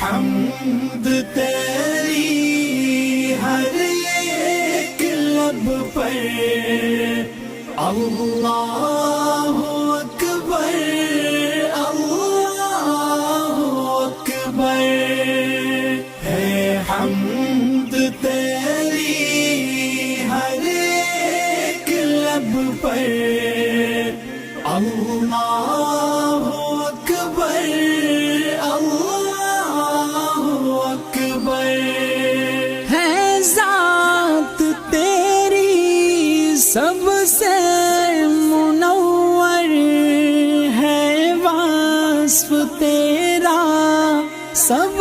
حمد تیری ہر ایک لب پر، اللہ اکبر اللہ اکبر، ہے حمد تیری ہر ایک لب پر، اللہ اکبر اللہ اکبر، ہے ذات تیری سب سے منور، ہے وصف تیرا سب